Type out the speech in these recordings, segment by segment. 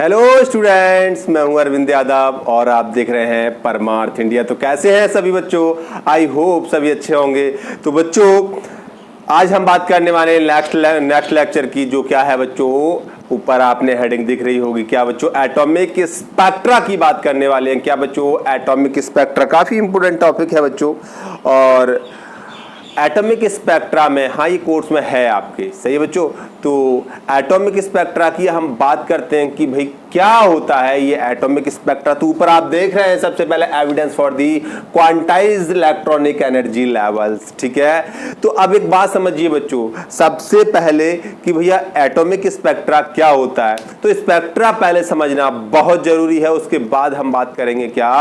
Hello students, मैं हूं अरविंद यादव और आप देख रहे हैं परमार्थ इंडिया। तो कैसे हैं सभी बच्चों? आई होप सभी अच्छे होंगे। तो बच्चों, आज हम बात करने वाले हैं नेक्स्ट लेक्चर की, जो क्या है बच्चों, ऊपर आपने हेडिंग दिख रही होगी। क्या बच्चों? एटॉमिक स्पेक्ट्रा की बात करने वाले हैं। क्या बच्चों? एटॉमिक स्पेक्ट्रा काफी इंपोर्टेंट टॉपिक है बच्चों। और एटॉमिक स्पेक्ट्रा में, हाँ ये कोर्स में है आपके, सही है बच्चों। तो एटॉमिक स्पेक्ट्रा की हम बात करते हैं कि भाई क्या होता है ये एटॉमिक स्पेक्ट्रा। तो ऊपर आप देख रहे हैं सबसे पहले evidence for the quantized electronic energy levels, ठीक है। तो अब एक बात समझिए बच्चों, सबसे पहले कि भैया एटॉमिक स्पेक्ट्रा क्या होता है। तो स्पेक्ट्रा पहले समझना बहुत जरूरी है, उसके बाद हम बात करेंगे क्या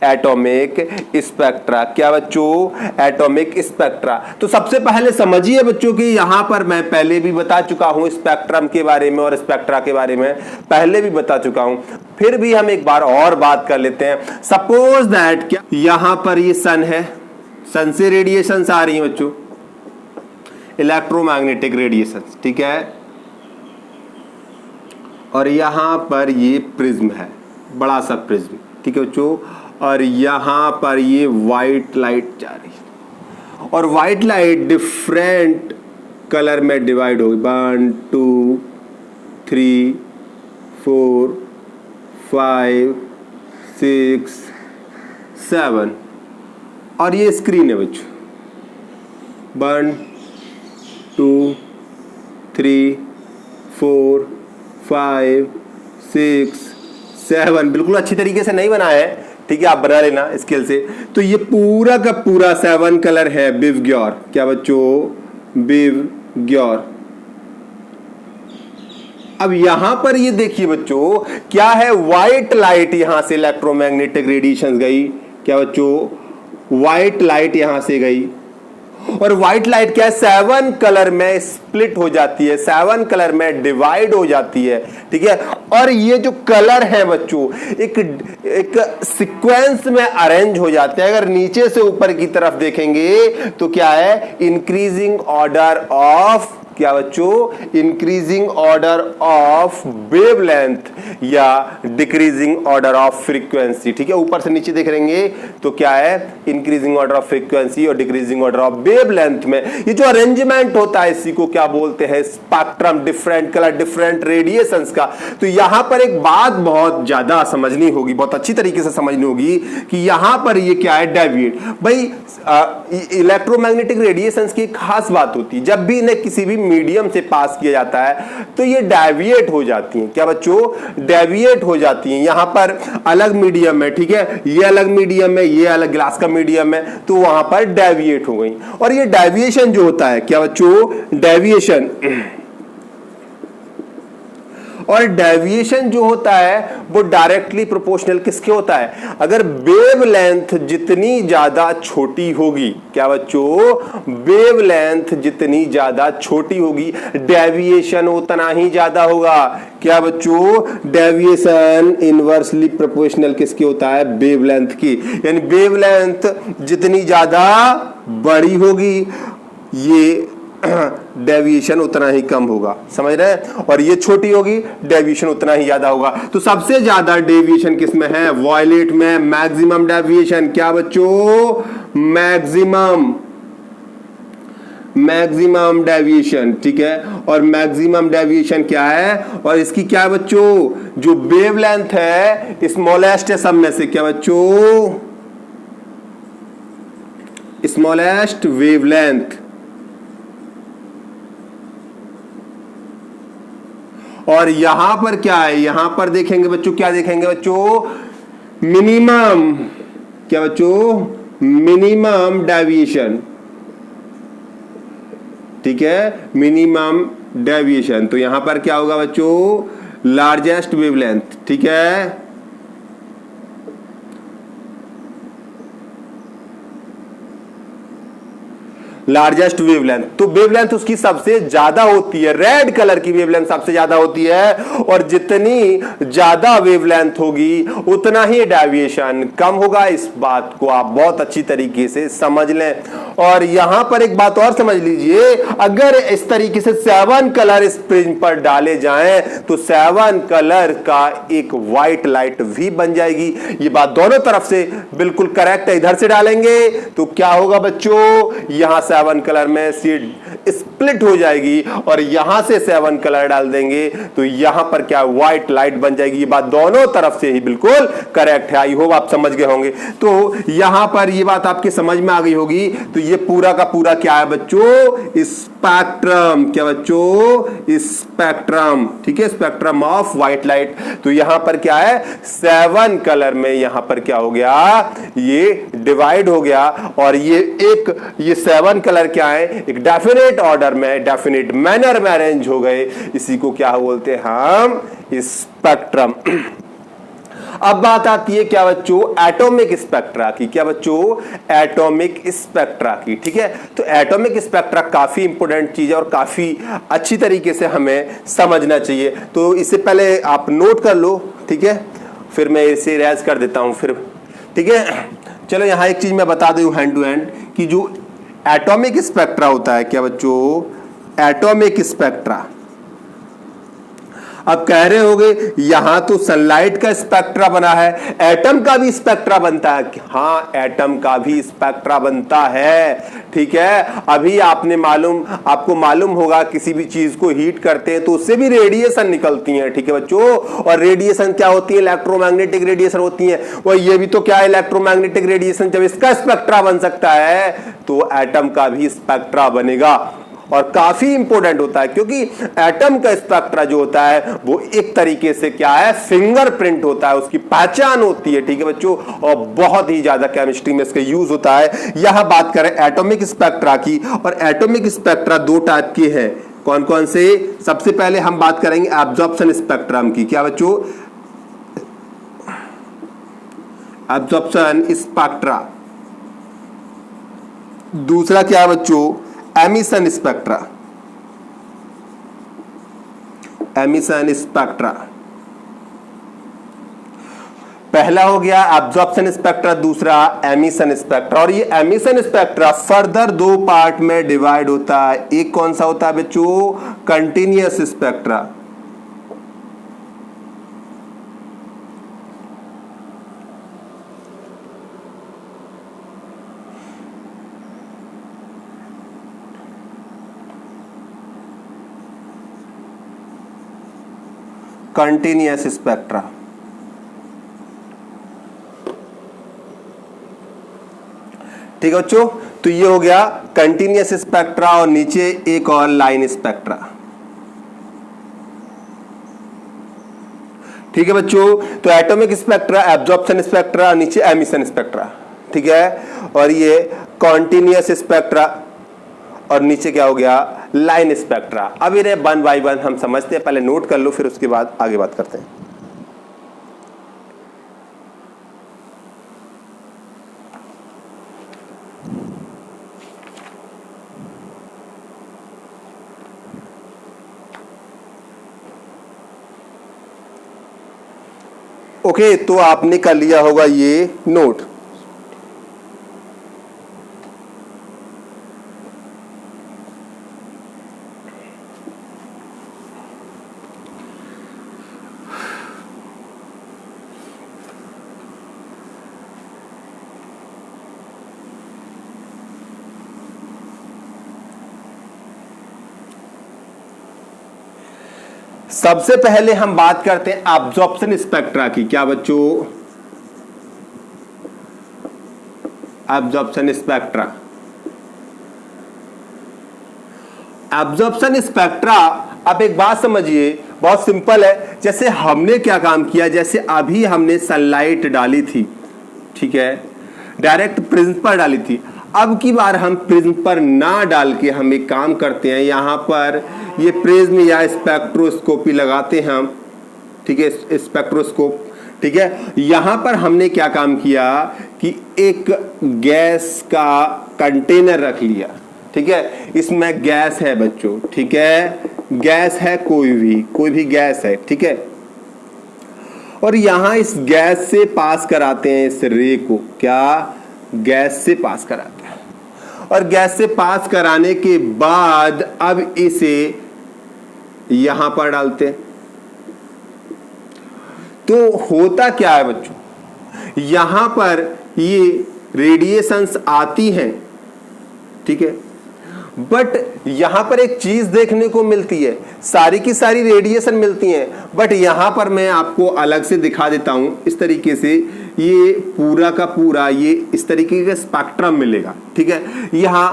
एटॉमिक स्पेक्ट्रा। क्या बच्चों? Atomic spectra. तो सबसे पहले समझिए बच्चों कि यहां पर मैं पहले भी बता चुका हूं स्पेक्ट्रम के बारे में और स्पेक्ट्रा के बारे में पहले भी बता चुका हूं, फिर भी हम एक बार और बात कर लेते हैं। सपोज दैट क्या यहां पर ये सन है, सन से रेडिएशंस आ रही हैं बच्चों, इलेक्ट्रोमैग्नेटिक रेडिएशंस, ठीक है। और यहां पर ये प्रिज्म है, बड़ा सा प्रिज्म, ठीक है बच्चों। और यहां पर ये व्हाइट लाइट जा रही है और व्हाइट लाइट डिफरेंट कलर में डिवाइड होगी। 1 2 3 4 5 6 7 और ये स्क्रीन है बच्चों। 1 2 3 4 5 6 7 बिल्कुल अच्छी तरीके से नहीं बना है, ठीक है, आप बना लेना स्केल से। तो ये पूरा का पूरा 7 कलर है बिवग्योर। क्या बच्चों? बिवग्योर। अब यहां पर ये देखिए बच्चों, क्या है, व्हाइट लाइट यहां से इलेक्ट्रोमैग्नेटिक रेडिएशन गई। क्या बच्चों? व्हाइट लाइट यहां से गई और व्हाइट लाइट क्या है, 7 कलर में स्प्लिट हो जाती है, 7 कलर में डिवाइड हो जाती है, ठीक है। और ये जो कलर है बच्चों एक सीक्वेंस में अरेंज हो जाते हैं। अगर नीचे से ऊपर की तरफ देखेंगे तो क्या है, इंक्रीजिंग ऑर्डर ऑफ, क्या बच्चों? इंक्रीजिंग ऑर्डर ऑफ वेवलेंथ या डिक्रीजिंग ऑर्डर ऑफ फ्रीक्वेंसी, ठीक है। ऊपर से नीचे देख लेंगे तो क्या है, इंक्रीजिंग ऑर्डर ऑफ फ्रीक्वेंसी और डिक्रीजिंग ऑर्डर ऑफ वेवलेंथ में ये जो अरेंजमेंट होता है, इसी को क्या बोलते हैं, spectrum, different colour, different radiations का। तो यहां पर एक बात बहुत ज्यादा समझनी होगी, बहुत अच्छी तरीके से समझनी होगी कि यहां पर ये क्या है, डेविएट। भाई इलेक्ट्रोमैग्नेटिक रेडिएशंस की एक खास बात होती है, जब भी इन्हें किसी भी मीडियम से पास किया जाता है तो ये डेविएट हो जाती हैं। क्या बच्चों? डेविएट हो जाती हैं। यहां पर अलग मीडियम है, ठीक है, ये अलग मीडियम है, ये अलग ग्लास का मीडियम है, तो वहां पर डेविएट हो गई। और ये डेविएशन जो होता है, क्या बच्चों? डेविएशन, और डेविएशन जो होता है वो डायरेक्टली प्रोपोर्शनल किसके होता है, अगर वेवलेंथ जितनी ज्यादा छोटी होगी। क्या बच्चों? वेवलेंथ जितनी ज्यादा छोटी होगी डेविएशन उतना ही ज्यादा होगा। क्या बच्चों? डेविएशन इनवर्सली प्रोपोर्शनल किसके होता है, वेवलेंथ की। यानी वेवलेंथ जितनी ज्यादा बड़ी होगी ये डेविएशन उतना ही कम होगा, समझ रहे हैं। और ये छोटी होगी, डेविएशन उतना ही ज्यादा होगा। तो सबसे ज्यादा डेविएशन किस में है, वॉयलेट में, मैक्सिमम डेविएशन। क्या बच्चों? मैक्सिमम डेविएशन, ठीक है। और मैक्सिमम डेविएशन क्या है, और इसकी क्या है बच्चों, जो वेवलेंथ है स्मॉलेस्ट है सब में से। क्या बच्चों? Smallest wavelength. और यहां पर क्या है, यहां पर देखेंगे बच्चों, क्या देखेंगे बच्चों, मिनिमम। क्या बच्चों? मिनिमम डेविएशन, ठीक है, मिनिमम डेविएशन। तो यहां पर क्या होगा बच्चों, लार्जेस्ट वेवलेंथ, ठीक है। लार्जेस्ट वेवलेंथ, तो वेवलेंथ उसकी सबसे ज्यादा होती है, रेड कलर की वेवलेंथ सबसे ज्यादा होती है, और जितनी ज्यादा वेवलेंथ होगी उतना ही डेविएशन कम होगा। इस बात को आप बहुत अच्छी तरीके से समझ लें। और यहां पर एक बात और समझ लीजिए, अगर इस तरीके से 7 कलर इस प्रिज्म पर डाले जाएं तो 7 कलर का एक व्हाइट लाइट भी बन जाएगी। ये बात दोनों तरफ से बिल्कुल करेक्ट है। इधर से डालेंगे तो क्या होगा बच्चों, यहां 7 कलर में सीड स्प्लिट हो जाएगी, और यहां से 7 कलर डाल देंगे तो यहां पर क्या व्हाइट लाइट बन जाएगी। ये बात दोनों तरफ से ही बिल्कुल करेक्ट है। आई होप आप समझ गए होंगे। तो यहां पर ये बात आपके समझ में आ गई होगी। तो ये पूरा का पूरा क्या है बच्चों, स्पेक्ट्रम। क्या बच्चों, स्पेक्ट्रम, ठीक है, स्पेक्ट्रम ऑफ व्हाइट लाइट। तो यहां पर क्या है, 7 कलर में यहां पर क्या हो गया, ये डिवाइड हो गया, और ये 7 कलर क्या है, एक डेफिनेट ऑर्डर में, डेफिनेट मैनर में अरेंज हो गए। इसी को क्या बोलते हैं हम, स्पेक्ट्रम। अब बात आती है क्या बच्चों, एटॉमिक स्पेक्ट्रा की। क्या बच्चों, एटॉमिक स्पेक्ट्रा की। ठीक है, तो एटॉमिक स्पेक्ट्रा काफी इंपॉर्टेंट चीज है और काफी अच्छी तरीके से हमें समझना चाहिए। तो इससे पहले आप नोट कर लो, ठीक है, फिर मैं इसे रेज कर देता हूं फिर। ठीक है, चलो यहां एक चीज मैं बता दूं हैंड टू हैंड कि जो एटॉमिक स्पेक्ट्रा होता है, क्या बच्चों, एटॉमिक स्पेक्ट्रा। अब कह रहे होगे यहां तो सनलाइट का स्पेक्ट्रा बना है, एटम का भी स्पेक्ट्रा बनता है। हाँ, एटम का भी स्पेक्ट्रा बनता है। ठीक है, अभी आपको मालूम होगा किसी भी चीज को हीट करते हैं तो उससे भी रेडिएशन निकलती है। ठीक है बच्चों, और रेडिएशन क्या होती है, इलेक्ट्रोमैग्नेटिक रेडिएशन होती है। और ये भी तो क्या है, इलेक्ट्रोमैग्नेटिक रेडिएशन। जब इसका स्पेक्ट्रा बन सकता है तो एटम का भी स्पेक्ट्रा बनेगा, और काफी इंपॉर्टेंट होता है, क्योंकि एटम का स्पेक्ट्रा जो होता है वो एक तरीके से क्या है, फिंगरप्रिंट होता है, उसकी पहचान होती है। ठीक है बच्चों, और बहुत ही ज्यादा केमिस्ट्री में इसका यूज होता है। यहां बात करें एटॉमिक स्पेक्ट्रा की, और एटॉमिक स्पेक्ट्रा 2 टाइप के हैं। कौन कौन से, सबसे पहले हम बात करेंगे एब्जॉर्प्शन स्पेक्ट्रम की। क्या बच्चों, एब्जॉर्प्शन स्पेक्ट्रा। दूसरा क्या है बच्चों, एमिशन स्पेक्ट्रा। एमिशन स्पेक्ट्रा पहला हो गया एब्जॉर्प्शन स्पेक्ट्रा, दूसरा एमिशन स्पेक्ट्रा। और ये एमिशन स्पेक्ट्रा फर्दर 2 पार्ट में डिवाइड होता है। एक कौन सा होता है बच्चों, कंटिन्यूअस स्पेक्ट्रा। Continuous spectra. ठीक है बच्चों, तो ये हो गया कंटिन्यूअस स्पेक्ट्रा, और नीचे एक और लाइन स्पेक्ट्रा। ठीक है बच्चों, तो एटॉमिक स्पेक्ट्रा, एब्जॉर्प्शन स्पेक्ट्रा, नीचे एमिशन स्पेक्ट्रा। ठीक है, और ये कॉन्टिन्यूअस स्पेक्ट्रा, और नीचे क्या हो गया, लाइन स्पेक्ट्रा। अब इन्हें 1 बाय 1 हम समझते हैं, पहले नोट कर लो, फिर उसके बाद आगे बात करते हैं। ओके, तो आपने कर लिया होगा ये नोट। सबसे पहले हम बात करते हैं एब्जॉर्प्शन स्पेक्ट्रा की। क्या बच्चों, एब्जॉर्प्शन स्पेक्ट्रा। एब्जॉर्प्शन स्पेक्ट्रा, अब एक बात समझिए, बहुत सिंपल है। जैसे हमने क्या काम किया, जैसे अभी हमने सनलाइट डाली थी, ठीक है, डायरेक्ट प्रिज्म पर डाली थी। अब की बार हम प्रिज्म पर ना डाल के हम एक काम करते हैं, यहां पर ये प्रिज्म या स्पेक्ट्रोस्कोपी लगाते हैं हम। ठीक है, स्पेक्ट्रोस्कोप। ठीक है, यहां पर हमने क्या काम किया कि एक गैस का कंटेनर रख लिया। ठीक है, इसमें गैस है बच्चों, ठीक है, गैस है, कोई भी गैस है, ठीक है, और यहां इस गैस से पास कराते हैं इस रे को, क्या, गैस से पास कराते हैं, और गैस से पास कराने के बाद अब इसे यहां पर डालते हैं। तो होता क्या है बच्चों, यहां पर ये रेडिएशंस आती हैं, ठीक है, बट यहां पर एक चीज देखने को मिलती है, सारी की सारी रेडिएशन मिलती हैं, बट यहां पर मैं आपको अलग से दिखा देता हूं इस तरीके से, ये पूरा का पूरा ये इस तरीके का स्पेक्ट्रम मिलेगा, ठीक है, यहां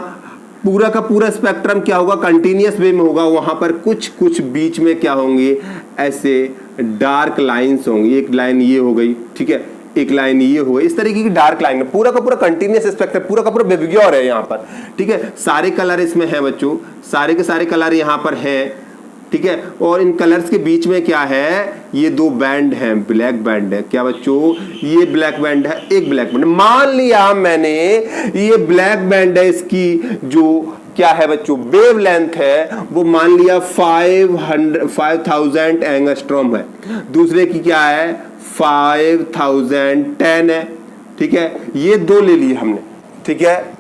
पूरा का पूरा स्पेक्ट्रम क्या होगा, कंटिन्यूअस वे में होगा, वहां पर कुछ कुछ बीच में क्या होंगे, ऐसे डार्क लाइंस होंगी, एक लाइन ये हो गई, ठीक है, एक लाइन ये हो गई, इस तरीके की डार्क लाइन, पूरा का पूरा कंटिन्यूअस स्पेक्ट्रम, पूरा का पूरा बेबिग्योर है यहाँ पर, ठीक है, सारे कलर इसमें है बच्चों, सारे के सारे कलर यहाँ पर है, ठीक है, और इन कलर्स के बीच में क्या है, ये दो बैंड हैं, ब्लैक बैंड है, क्या बच्चों, ये ब्लैक बैंड है, एक ब्लैक बैंड, मान लिया मैंने ये ब्लैक बैंड है, इसकी जो क्या है बच्चों वेवलेंथ है वो मान लिया 5000 एंगस्ट्रॉम है, दूसरे की क्या है 5010 है, ठीक है, ये दो ले लिए हमने, ठीक है,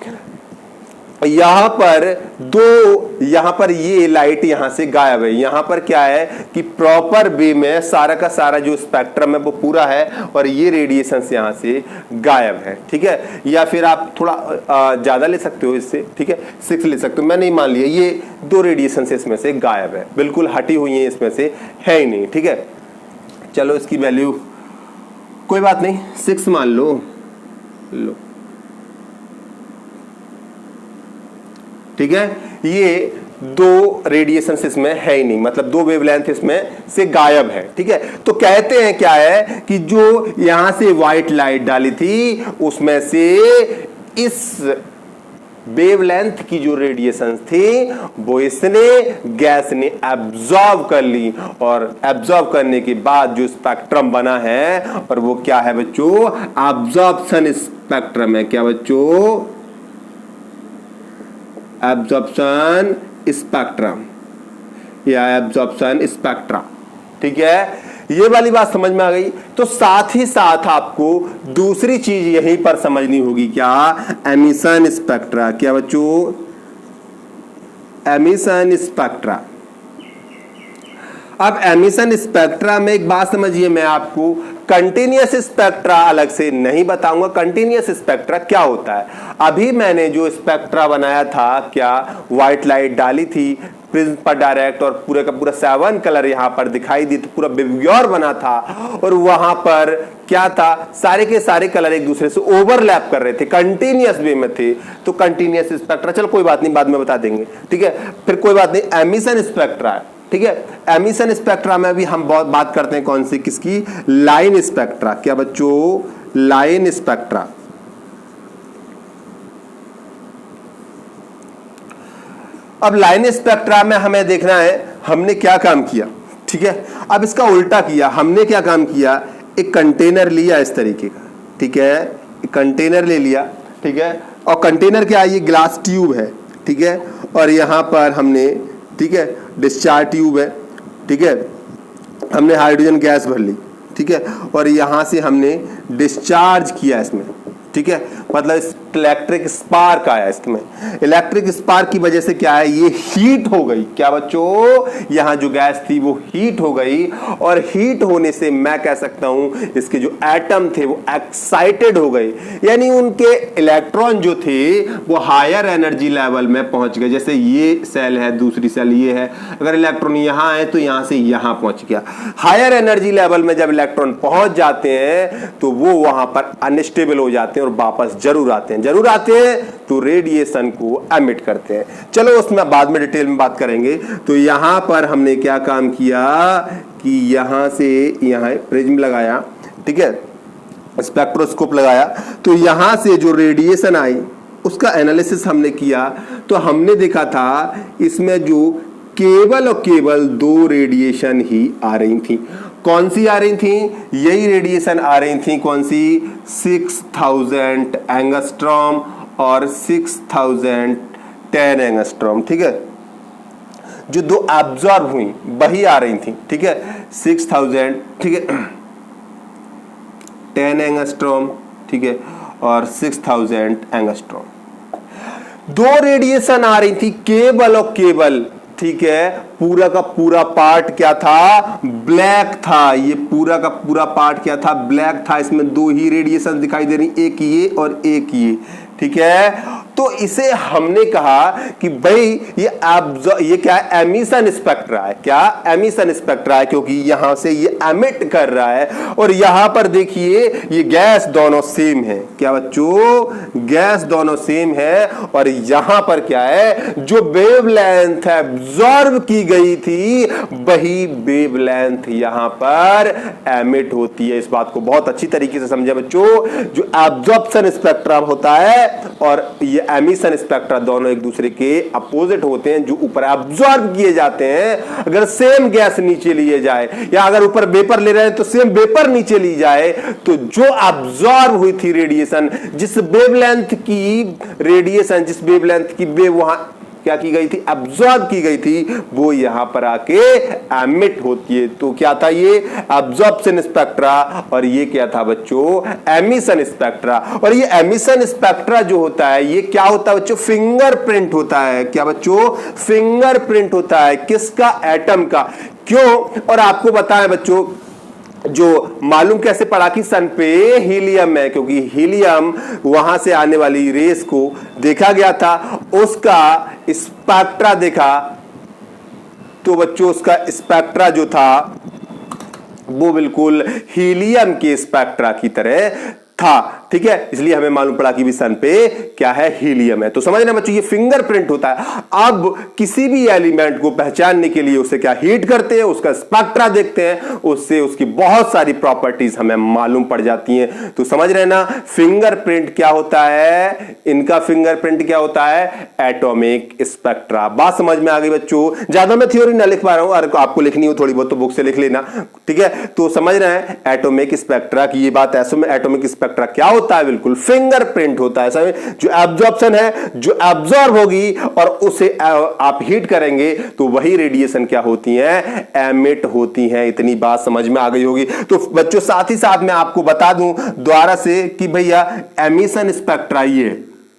यहां पर दो, यहां पर ये लाइट यहां से गायब है, यहां पर क्या है कि प्रॉपर वे में सारा का सारा जो स्पेक्ट्रम है वो पूरा है और ये रेडिएशन यहां से गायब है, ठीक है, या फिर आप थोड़ा ज्यादा ले सकते हो इससे, ठीक है, 6 ले सकते हो, मैंने ही मान लिया ये दो रेडिएशन से इसमें से गायब है, बिल्कुल हटी हुई है, इसमें से है ही नहीं, ठीक है, चलो इसकी वैल्यू कोई बात नहीं 6 मान लो, ठीक है, ये दो रेडिएशन इसमें है ही नहीं, मतलब दो वेवलेंथ इसमें से गायब है, ठीक है, तो कहते हैं क्या है कि जो यहां से व्हाइट लाइट डाली थी उसमें से इस वेवलेंथ की जो रेडिएशन थी वो इसने गैस ने एब्जॉर्ब कर ली, और एब्जॉर्ब करने के बाद जो स्पेक्ट्रम बना है और वो क्या है बच्चों, एब्जॉर्प्शन स्पेक्ट्रम है, क्या बच्चों, एब्जॉर्प्शन स्पेक्ट्रम या एब्जॉर्प्शन स्पेक्ट्रम, ठीक है, ये वाली बात समझ में आ गई। तो साथ ही साथ आपको दूसरी चीज यहीं पर समझनी होगी, क्या, एमिशन स्पेक्ट्रा, क्या बच्चों, एमिशन स्पेक्ट्रा। अब एमिशन स्पेक्ट्रा में एक बात समझिए, मैं आपको कंटिन्यूअस स्पेक्ट्रा अलग से नहीं बताऊंगा, कंटिन्यूअस स्पेक्ट्रा क्या होता है। अभी मैंने जो स्पेक्ट्रा बनाया था, क्या व्हाइट लाइट डाली थी प्रिज्म पर डायरेक्ट और पूरे का पूरा 7 कलर यहां पर दिखाई दी, तो पूरा बेबिग्योर बना था और वहां पर क्या था, सारे के सारे कलर एक दूसरे से ओवरलैप कर रहे थे, कंटिन्यूअस वे में थे, तो कंटिन्यूअस स्पेक्ट्रा, चलो कोई बात नहीं बाद में बता देंगे, ठीक है, फिर कोई बात नहीं, एमिशन स्पेक्ट्रा है, ठीक है, एमिशन स्पेक्ट्रा में भी हम बहुत बात करते हैं कौन सी, किसकी, लाइन स्पेक्ट्रा, क्या बच्चों, लाइन स्पेक्ट्रा। अब लाइन स्पेक्ट्रा में हमें देखना है हमने क्या काम किया, ठीक है, अब इसका उल्टा किया, हमने क्या काम किया, एक कंटेनर लिया इस तरीके का, ठीक है, एक कंटेनर ले लिया, ठीक है, और कंटेनर क्या है, ये ग्लास ट्यूब है, ठीक है, और यहां पर हमने, ठीक है, डिस्चार्ज ट्यूब है, ठीक है, हमने हाइड्रोजन गैस भर ली, ठीक है, और यहां से हमने डिस्चार्ज किया इसमें, ठीक है, मतलब इलेक्ट्रिक स्पार्क आया इसमें, इलेक्ट्रिक स्पार्क की वजह से क्या है, ये हीट हो गई, क्या बच्चों, यहां जो गैस थी वो हीट हो गई, और हीट होने से मैं कह सकता हूं इसके जो एटम थे वो एक्साइटेड हो गए, यानी उनके इलेक्ट्रॉन जो थे वो हायर एनर्जी लेवल में पहुंच गए, जैसे ये सेल है, दूसरी सेल ये है, अगर इलेक्ट्रॉन यहां है तो यहां से यहां पहुंच गया, हायर एनर्जी लेवल में जब इलेक्ट्रॉन पहुंच जाते हैं तो वो वहां पर अनस्टेबल हो जाते हैं और वापस जरूर आते हैं तो रेडिएशन को एमिट करते हैं। चलो उसमें बाद में डिटेल में बात करेंगे। तो यहां पर हमने क्या काम किया कि यहां से यहां प्रिज्म लगाया, ठीक है, स्पेक्ट्रोस्कोप लगाया, तो यहां से जो रेडिएशन आई उसका एनालिसिस हमने किया, तो हमने देखा था इसमें जो केवल और केवल 2 रेडिएशन ही आ रही थी। कौन सी आ रही थी, यही रेडिएशन आ रही थी, कौन सी, 6000 एंगस्ट्रॉम और 6010 10 एंगस्ट्रॉम, ठीक है। जो दो एब्जॉर्ब हुई वही आ रही थी, ठीक है, 6000, ठीक है, 10 एंगस्ट्रॉम, ठीक है, और 6000 एंगस्ट्रॉम। दो रेडिएशन आ रही थी, केबल और केबल, ठीक है। पूरा का पूरा पार्ट क्या था, ब्लैक था। ये पूरा का पूरा पार्ट क्या था, ब्लैक था। इसमें दो ही रेडिएशन दिखाई दे रही, एक ये और एक ये, ठीक है। तो इसे हमने कहा कि भाई ये क्या है, एमिशन स्पेक्ट्रा है। क्या एमिशन स्पेक्ट्रा है, क्योंकि यहां से ये एमिट कर रहा है और यहां पर देखिए ये गैस दोनों सेम है। क्या बच्चों, गैस दोनों सेम है। और यहां पर क्या है, जो वेवलेंथ एब्जॉर्ब की गई थी वही वेवलेंथ यहां पर एमिट होती है। इस बात को बहुत अच्छी तरीके से समझे बच्चों। जो एब्जॉर्प्शन स्पेक्ट्रा होता है और ये एमिशन स्पेक्ट्रा दोनों एक दूसरे के अपोजिट होते हैं। जो ऊपर एब्जॉर्ब किए जाते हैं, अगर सेम गैस नीचे लिए जाए या अगर ऊपर वेपर ले रहे हैं तो सेम वेपर नीचे ली जाए, तो जो एब्जॉर्ब हुई थी रेडिएशन, जिस वेवलेंथ की रेडिएशन, जिस वेवलेंथ की वेव वहां क्या की गई थी, एब्जॉर्ब की गई थी, वो यहां पर आके एमिट होती है। तो क्या था ये, एब्जॉर्प्शन स्पेक्ट्रा, और ये क्या था बच्चों, एमिशन स्पेक्ट्रा। और ये एमिशन स्पेक्ट्रा जो होता है, ये क्या होता है बच्चों, फिंगरप्रिंट होता है। क्या बच्चों, फिंगरप्रिंट होता है। किसका, एटम का। क्यों, और आपको बताएं बच्चों, जो मालूम कैसे पड़ा कि सन पे हीलियम है, क्योंकि हीलियम वहां से आने वाली रेस को देखा गया था, उसका स्पेक्ट्रा देखा, तो बच्चों उसका स्पेक्ट्रा जो था वो बिल्कुल हीलियम के स्पेक्ट्रा की तरह था, ठीक है। इसलिए हमें मालूम पड़ा कि भी सन पे क्या है, हीलियम है। तो समझना बच्चों, ये फिंगरप्रिंट होता है। अब किसी भी एलिमेंट को पहचानने के लिए उसे क्या हीट करते हैं, उसका स्पेक्ट्रा देखते हैं, उससे उसकी बहुत सारी प्रॉपर्टीज हमें मालूम पड़ जाती हैं। तो समझ रहे ना, फिंगरप्रिंट क्या होता है, इनका फिंगरप्रिंट क्या होता है, एटॉमिक स्पेक्ट्रा। बात समझ में आ गई बच्चों। ज्यादा मैं थ्योरी ना लिख पा रहा हूं, और आपको लिखनी हो थोड़ी बहुत तो बुक से लिख लेना, ठीक है। तो समझ रहे हैं एटॉमिक स्पेक्ट्रा की ये बात। ऐसे में एटॉमिक स्पेक्ट्रा क्या होता है, बिल्कुल फिंगरप्रिंट होता है। जो एब्जॉर्प्शन है, जो एब्जॉर्ब होगी और उसे आप हीट करेंगे तो वही रेडिएशन क्या होती है, एमिट होती हैं। इतनी बात समझ में आ गई होगी। तो बच्चों साथ ही साथ मैं आपको बता दूं दोबारा से कि भैया एमिशन स्पेक्ट्रा ये,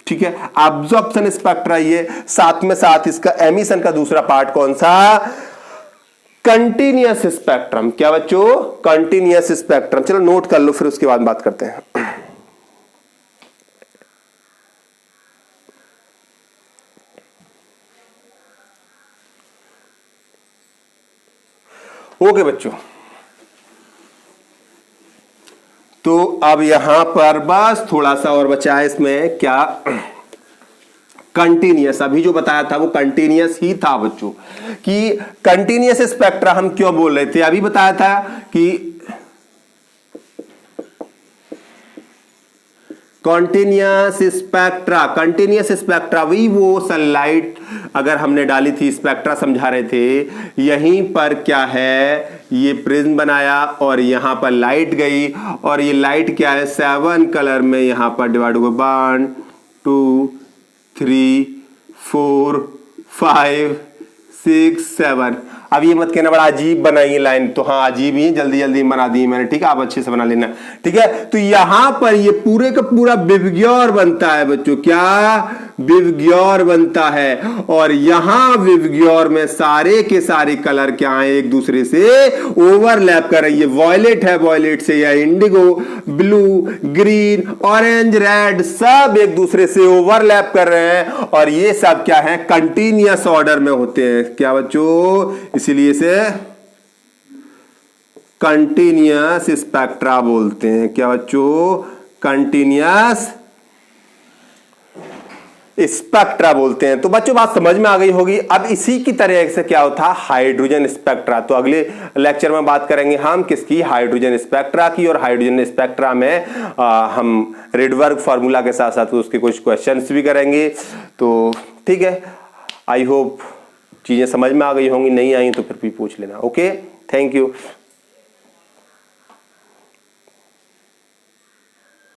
ठीक है, एब्जॉर्प्शन स्पेक्ट्रा ये, साथ में साथ इसका एमिशन का दूसरा पार्ट कौन सा, कंटीन्यूअस स्पेक्ट्रम। क्या बच्चों, कंटीन्यूअस स्पेक्ट्रम। चलो नोट कर लो, फिर उसके बाद बात करते हैं। ओके बच्चों, तो अब यहां पर बस थोड़ा सा और बचा है इसमें, क्या, कंटीन्यूअस। अभी जो बताया था वो कंटीन्यूअस ही था बच्चों। कि कंटीन्यूअस स्पेक्ट्रा हम क्यों बोल रहे थे, अभी बताया था कि कॉन्टिन्यूअस स्पेक्ट्रा, कंटिन्यूअस स्पेक्ट्रा वही वो सनलाइट अगर हमने डाली थी, स्पेक्ट्रा समझा रहे थे। यहीं पर क्या है, ये प्रिज्म बनाया और यहां पर लाइट गई, और ये लाइट क्या है, 7 कलर में यहां पर डिवाइड होगा, 1 2 3 4 5 6 7। अब ये मत कहना बड़ा अजीब बनाई लाइन, तो हाँ अजीब ही, जल्दी जल्दी बना दी मैंने, ठीक है, आप अच्छे से बना लेना, ठीक है। तो यहां पर ये पूरे का पूरा विवग्योर बनता है बच्चों। क्या, विवग्योर बनता है। और यहां विवग्योर में सारे के सारे कलर क्या है, एक दूसरे से ओवरलैप कर रही है। वॉयलेट है, वॉयलेट से या Indigo, blue, green, orange, red, सब एक दूसरे से ओवरलैप कर रहे हैं। और ये सब क्या है, कंटीन्यूअस ऑर्डर में होते हैं। क्या बच्चों, इसीलिए से कंटीन्यूअस स्पेक्ट्रा बोलते हैं। क्या बच्चों, कंटीन्यूअस स्पेक्ट्रा बोलते हैं। तो बच्चों बात समझ में आ गई होगी। अब इसी की तरह से क्या होता है, हाइड्रोजन स्पेक्ट्रा। तो अगले लेक्चर में बात करेंगे हम किसकी, हाइड्रोजन स्पेक्ट्रा की। और हाइड्रोजन स्पेक्ट्रा में हम रेडबर्ग फार्मूला के साथ साथ उसके कुछ क्वेश्चंस भी करेंगे। तो ठीक है, आई होप चीजें समझ में आ गई होंगी, नहीं आई तो फिर भी पूछ लेना। Okay, thank you.